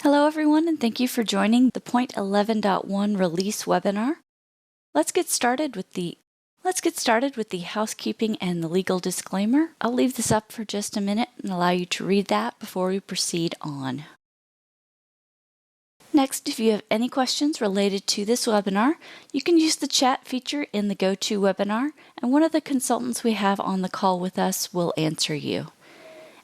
Hello everyone, and thank you for joining the Point 11.1 release webinar. Let's get started with the housekeeping and the legal disclaimer. I'll leave this up for just a minute and allow you to read that before we proceed on. Next, if you have any questions related to this webinar, you can use the chat feature in the GoToWebinar, and one of the consultants we have on the call with us will answer you.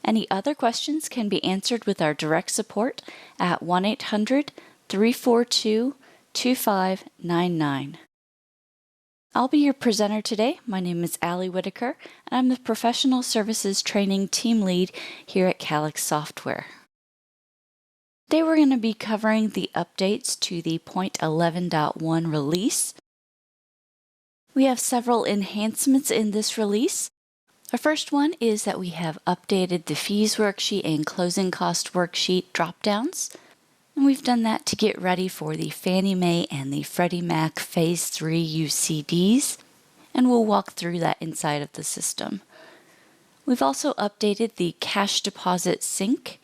Any other questions can be answered with our direct support at 1-800-342-2599. I'll be your presenter today. My name is Allie Whitaker, and I'm the Professional Services Training Team Lead here at Cardex Software. Today we're going to be covering the updates to the Point 11.1 release. We have several enhancements in this release. Our first one is that we have updated the fees worksheet and closing cost worksheet dropdowns. And we've done that to get ready for the Fannie Mae and the Freddie Mac Phase 3 UCDs, and we'll walk through that inside of the system. We've also updated the cash deposit sync.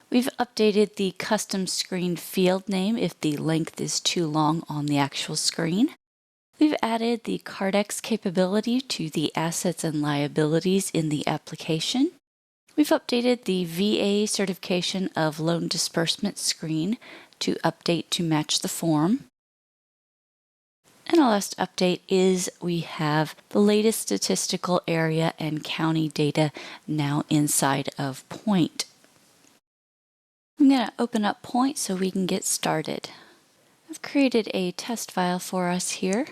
We've updated the custom screen field name if the length is too long on the actual screen. We've added the Cardex capability to the assets and liabilities in the application. We've updated the VA certification of loan disbursement screen to update to match the form. And the last update is we have the latest statistical area and county data now inside of Point. I'm going to open up Point so we can get started. I've created a test file for us here.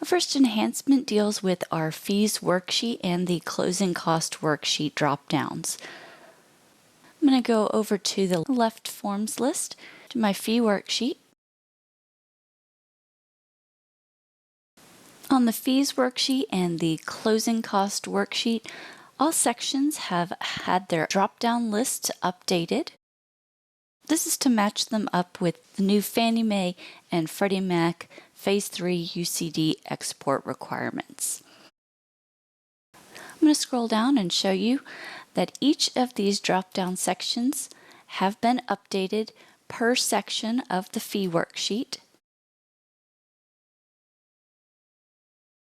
Our first enhancement deals with our fees worksheet and the closing cost worksheet dropdowns. I'm going to go over to the left forms list to my fee worksheet. On the fees worksheet and the closing cost worksheet, all sections have had their dropdown lists updated. This is to match them up with the new Fannie Mae and Freddie Mac Phase 3 UCD export requirements. I'm going to scroll down and show you that each of these drop-down sections have been updated per section of the fee worksheet.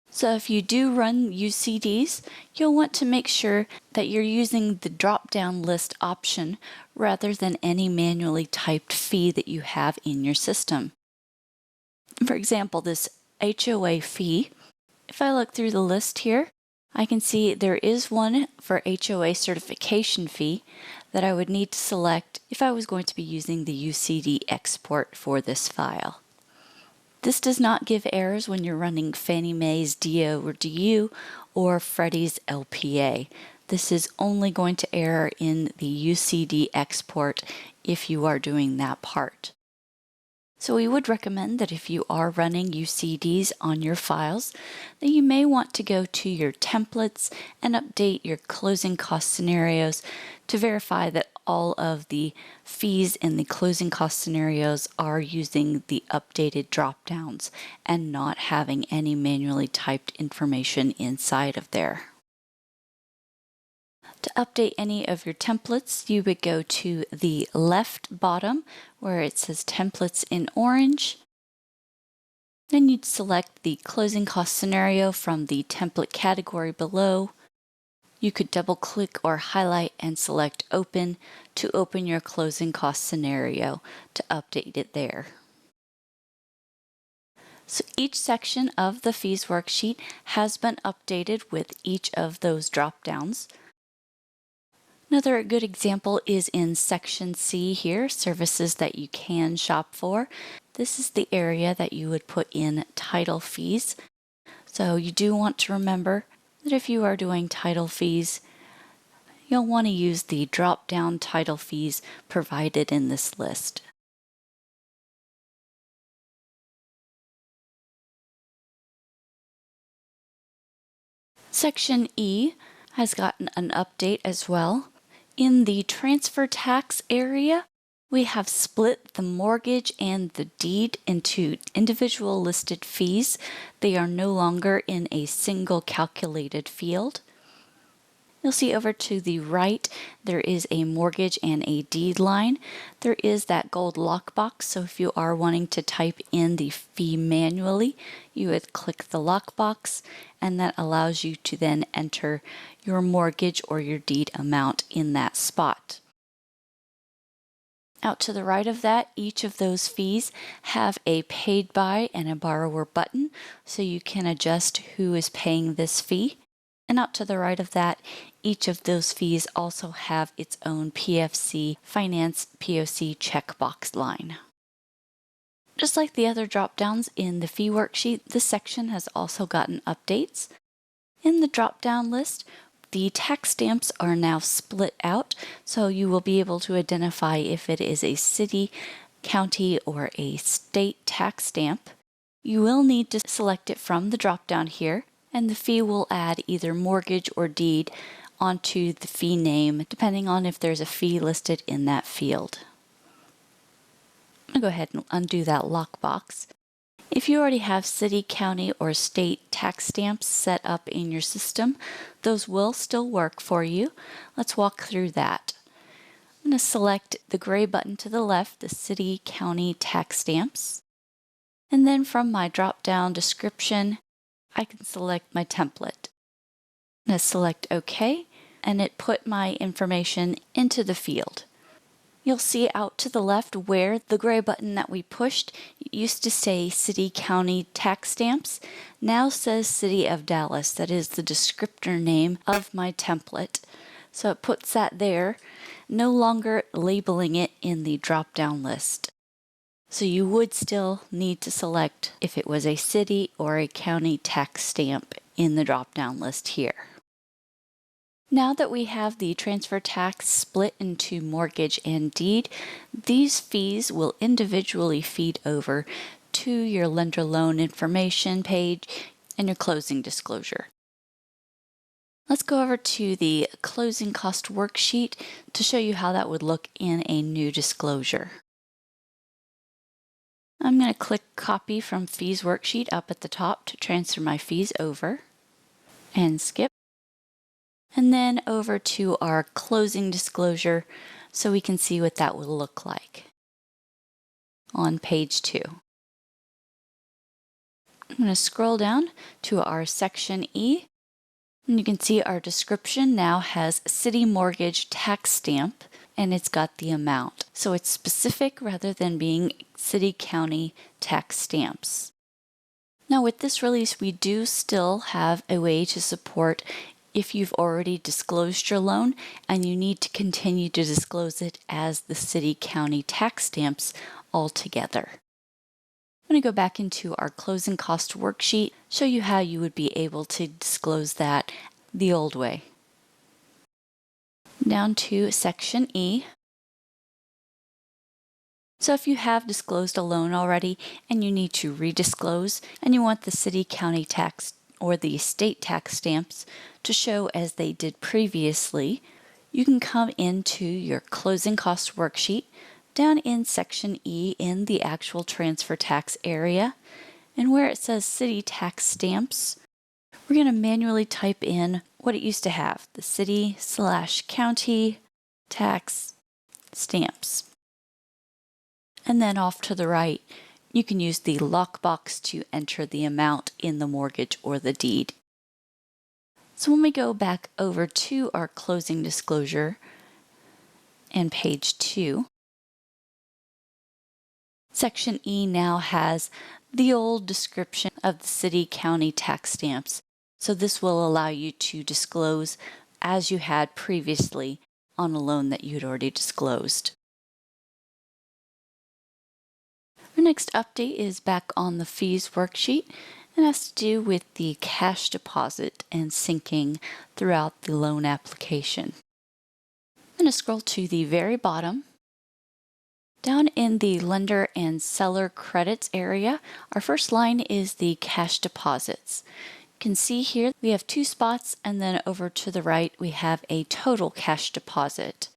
So if you do run UCDs, you'll want to make sure that you're using the drop-down list option rather than any manually typed fee that you have in your system. For example, this HOA fee, if I look through the list here, I can see there is one for HOA certification fee that I would need to select if I was going to be using the UCD export for this file. This does not give errors when you're running Fannie Mae's DO or DU or Freddie's LPA. This is only going to error in the UCD export if you are doing that part. So we would recommend that if you are running UCDs on your files, that you may want to go to your templates and update your closing cost scenarios to verify that all of the fees in the closing cost scenarios are using the updated dropdowns and not having any manually typed information inside of there. To update any of your templates, you would go to the left bottom where it says Templates in orange. Then you'd select the closing cost scenario from the template category below. You could double click or highlight and select Open to open your closing cost scenario to update it there. So each section of the fees worksheet has been updated with each of those drop-downs. Another good example is in section C here, services that you can shop for. This is the area that you would put in title fees. So you do want to remember that if you are doing title fees, you'll want to use the drop-down title fees provided in this list. Section E has gotten an update as well. In the transfer tax area, we have split the mortgage and the deed into individual listed fees. They are no longer in a single calculated field. You'll see over to the right, there is a mortgage and a deed line. There is that gold lockbox, so if you are wanting to type in the fee manually, you would click the lockbox, and that allows you to then enter your mortgage or your deed amount in that spot. Out to the right of that, each of those fees have a paid by and a borrower button, so you can adjust who is paying this fee. And out to the right of that, each of those fees also have its own PFC Finance POC checkbox line. Just like the other drop-downs in the fee worksheet, this section has also gotten updates. In the drop-down list, the tax stamps are now split out, so you will be able to identify if it is a city, county, or a state tax stamp. You will need to select it from the drop-down here, and the fee will add either mortgage or deed onto the fee name, depending on if there's a fee listed in that field. I'm going to go ahead and undo that lockbox. If you already have city, county, or state tax stamps set up in your system, those will still work for you. Let's walk through that. I'm going to select the gray button to the left, the city, county tax stamps. And then from my drop-down description, I can select my template. I'm going to select OK, and it put my information into the field. You'll see out to the left where the gray button that we pushed used to say City County Tax Stamps, now says City of Dallas. That is the descriptor name of my template. So it puts that there, no longer labeling it in the drop-down list. So you would still need to select if it was a city or a county tax stamp in the drop-down list here. Now that we have the transfer tax split into mortgage and deed, these fees will individually feed over to your lender loan information page and your closing disclosure. Let's go over to the closing cost worksheet to show you how that would look in a new disclosure. I'm going to click Copy from Fees Worksheet up at the top to transfer my fees over and skip. And then over to our closing disclosure so we can see what that will look like on page 2. I'm going to scroll down to our section E, and you can see our description now has City Mortgage Tax Stamp, and it's got the amount. So it's specific rather than being City County tax stamps. Now with this release, we do still have a way to support if you've already disclosed your loan and you need to continue to disclose it as the city county tax stamps altogether. I'm going to go back into our closing cost worksheet, show you how you would be able to disclose that the old way. Down to section E. So if you have disclosed a loan already and you need to redisclose and you want the city county tax or the state tax stamps to show as they did previously, you can come into your closing cost worksheet down in section E in the actual transfer tax area, and where it says city tax stamps, we're going to manually type in what it used to have, the city/county tax stamps. And then off to the right, you can use the lockbox to enter the amount in the mortgage or the deed. So when we go back over to our closing disclosure and page 2, section E now has the old description of the city county tax stamps. So this will allow you to disclose as you had previously on a loan that you'd already disclosed. Our next update is back on the fees worksheet and has to do with the cash deposit and syncing throughout the loan application. I'm going to scroll to the very bottom. Down in the lender and seller credits area, our first line is the cash deposits. You can see here we have 2 spots, and then over to the right we have a total cash deposit.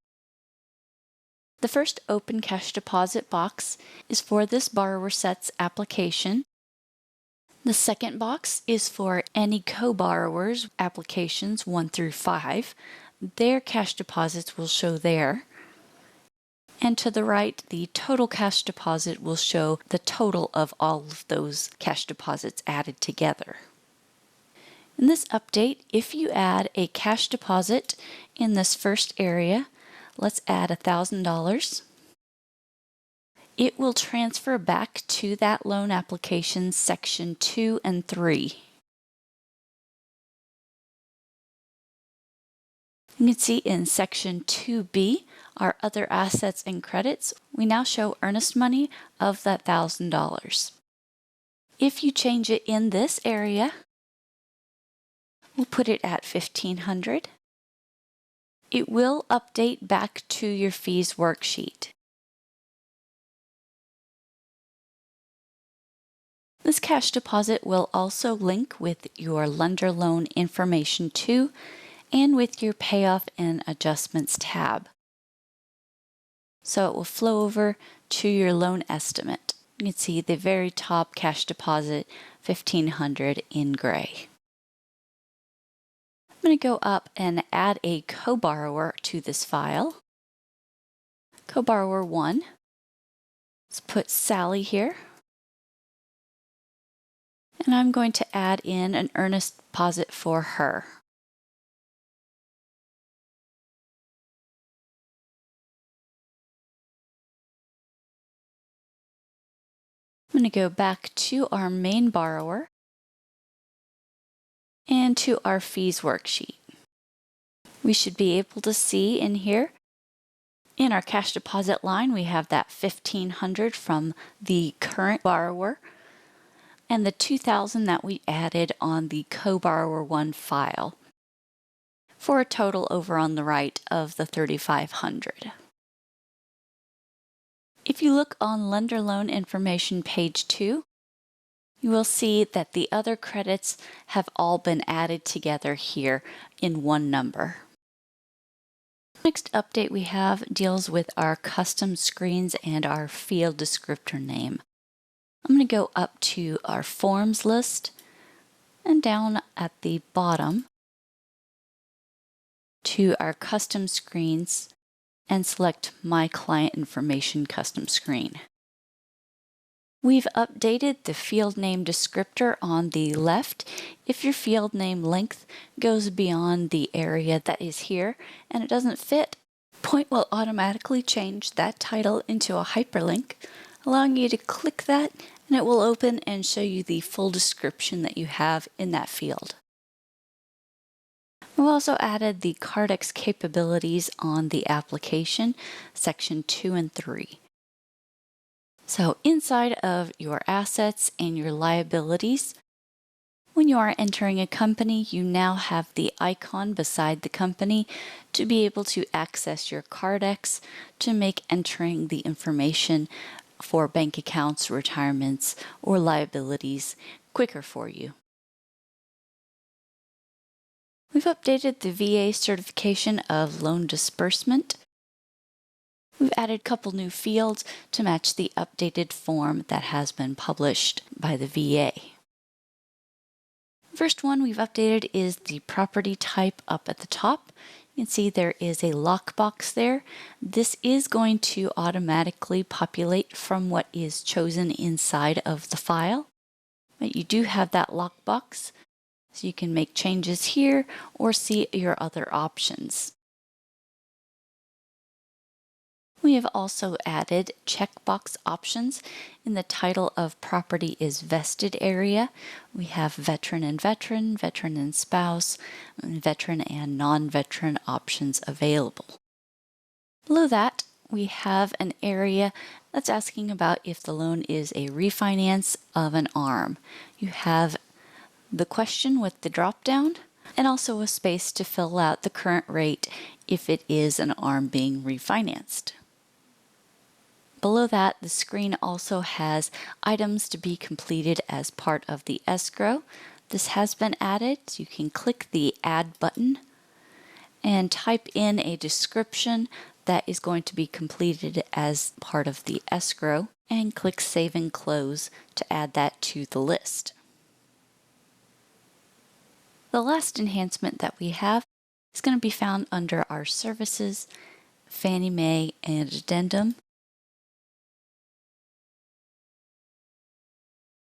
The first open cash deposit box is for this borrower sets application. The second box is for any co-borrowers applications 1 through 5. their cash deposits will show there. And to the right, the total cash deposit will show the total of all of those cash deposits added together. In this update, if you add a cash deposit in this first area, let's add $1,000. It will transfer back to that loan application section 2 and 3. You can see in section 2B, our other assets and credits, we now show earnest money of that $1,000. If you change it in this area, we'll put it at $1,500. It will update back to your fees worksheet. This cash deposit will also link with your lender loan information too, and with your payoff and adjustments tab. So it will flow over to your loan estimate. You can see the very top cash deposit, $1,500 in gray. I'm going to go up and add a CoBorrower to this file. CoBorrower 1. Let's put Sally here. And I'm going to add in an earnest deposit for her. I'm going to go back to our main borrower and to our fees worksheet. We should be able to see in here, in our cash deposit line, we have that $1,500 from the current borrower and the $2,000 that we added on the CoBorrower 1 file, for a total over on the right of the $3,500. If you look on Lender Loan Information page 2, you will see that the other credits have all been added together here in one number. Next update we have deals with our custom screens and our field descriptor name. I'm going to go up to our forms list and down at the bottom to our custom screens and select My Client Information Custom Screen. We've updated the field name descriptor on the left if your field name length goes beyond the area that is here and it doesn't fit. Point will automatically change that title into a hyperlink, allowing you to click that and it will open and show you the full description that you have in that field. We've also added the Cardex capabilities on the application, section 2 and 3. So inside of your assets and your liabilities, when you are entering a company, you now have the icon beside the company to be able to access your Cardex to make entering the information for bank accounts, retirements, or liabilities quicker for you. We've updated the VA certification of loan disbursement. We've added a couple new fields to match the updated form that has been published by the VA. First one we've updated is the property type up at the top. You can see there is a lockbox there. This is going to automatically populate from what is chosen inside of the file. But you do have that lockbox, so you can make changes here or see your other options. We have also added checkbox options in the title of property is vested area. We have veteran and veteran, veteran and spouse, veteran and non-veteran options available. Below that, we have an area that's asking about if the loan is a refinance of an ARM. You have the question with the drop-down and also a space to fill out the current rate if it is an ARM being refinanced. Below that, the screen also has items to be completed as part of the escrow. This has been added, so you can click the Add button and type in a description that is going to be completed as part of the escrow, and click Save and Close to add that to the list. The last enhancement that we have It's going to be found under our Services, Fannie Mae, and Addendum.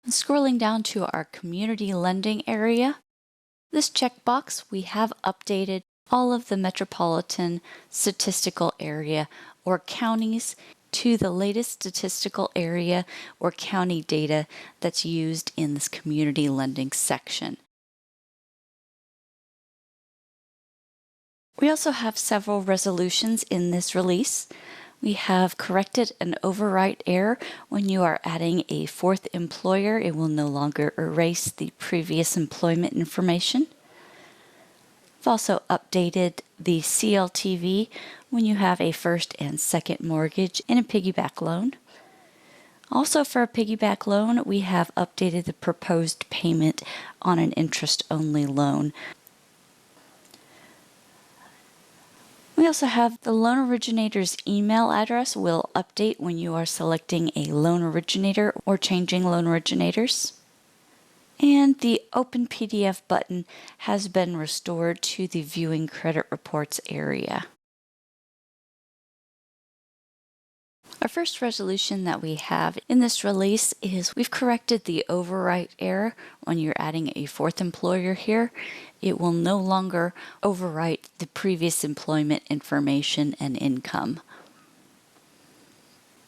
And scrolling down to our Community Lending area, this checkbox, we have updated all of the metropolitan statistical area or counties to the latest statistical area or county data that's used in this community lending section. We also have several resolutions in this release. We have corrected an overwrite error. When you are adding a fourth employer, it will no longer erase the previous employment information. We've also updated the CLTV when you have a first and second mortgage in a piggyback loan. Also, for a piggyback loan, we have updated the proposed payment on an interest-only loan. We also have the loan originator's email address will update when you are selecting a loan originator or changing loan originators. And the Open PDF button has been restored to the Viewing Credit Reports area. Our first resolution that we have in this release is we've corrected the overwrite error when you're adding a fourth employer here. It will no longer overwrite the previous employment information and income.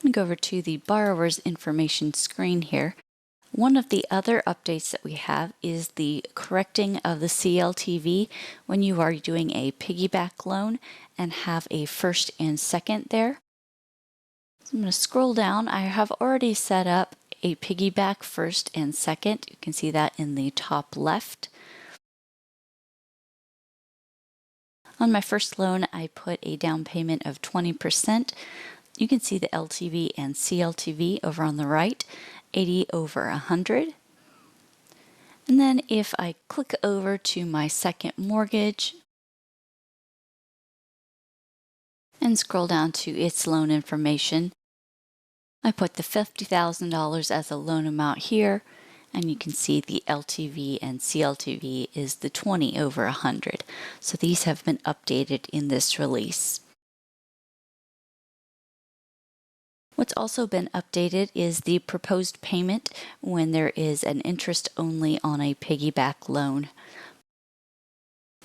I'm going to go over to the borrower's information screen here. One of the other updates that we have is the correcting of the CLTV when you are doing a piggyback loan and have a first and second there. So I'm going to scroll down. I have already set up a piggyback first and second. You can see that in the top left. On my first loan, I put a down payment of 20%. You can see the LTV and CLTV over on the right, 80 over 100. And then if I click over to my second mortgage and scroll down to its loan information, I put the $50,000 as a loan amount here, and you can see the LTV and CLTV is the 20 over 100. So these have been updated in this release. What's also been updated is the proposed payment when there is an interest only on a piggyback loan.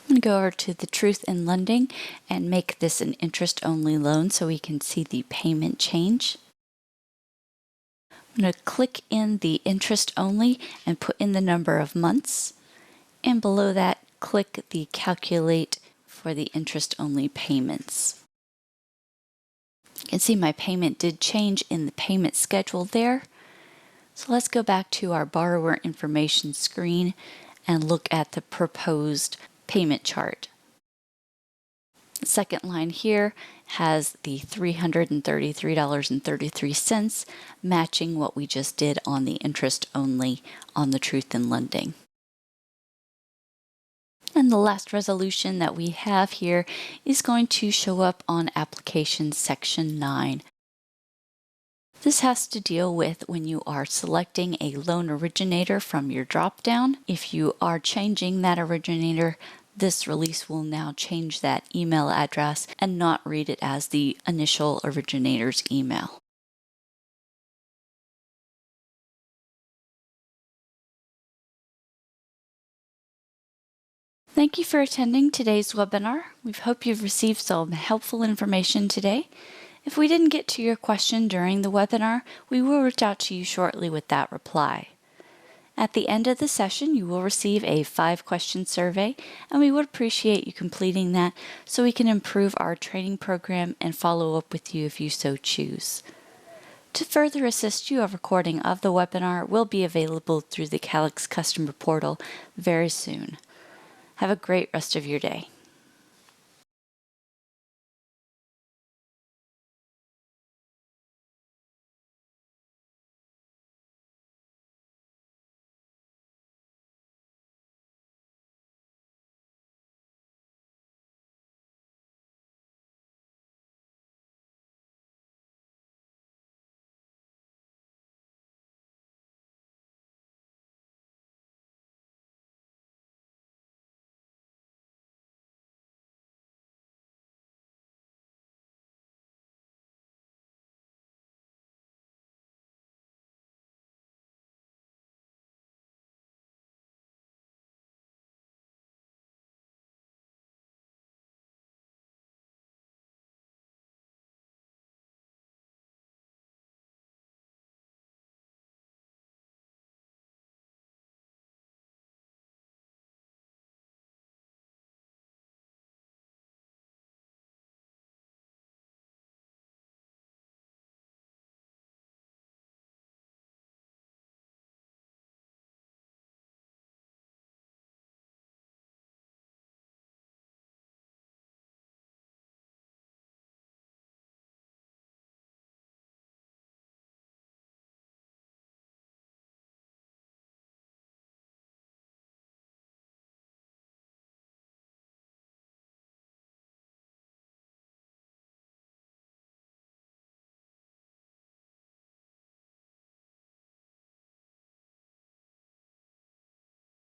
I'm going to go over to the Truth in Lending and make this an interest only loan so we can see the payment change. I'm going to click in the interest only and put in the number of months, and below that click the calculate for the interest only payments. You can see my payment did change in the payment schedule there. So let's go back to our borrower information screen and look at the proposed payment chart. The second line here has the $333.33 matching what we just did on the interest only on the Truth in Lending. And the last resolution that we have here is going to show up on Application Section 9. This has to deal with when you are selecting a loan originator from your drop-down. If you are changing that originator, this release will now change that email address and not read it as the initial originator's email. Thank you for attending today's webinar. We hope you've received some helpful information today. If we didn't get to your question during the webinar, we will reach out to you shortly with that reply. At the end of the session, you will receive a 5-question survey, and we would appreciate you completing that so we can improve our training program and follow up with you if you so choose. To further assist you, a recording of the webinar will be available through the Cardex customer portal very soon. Have a great rest of your day.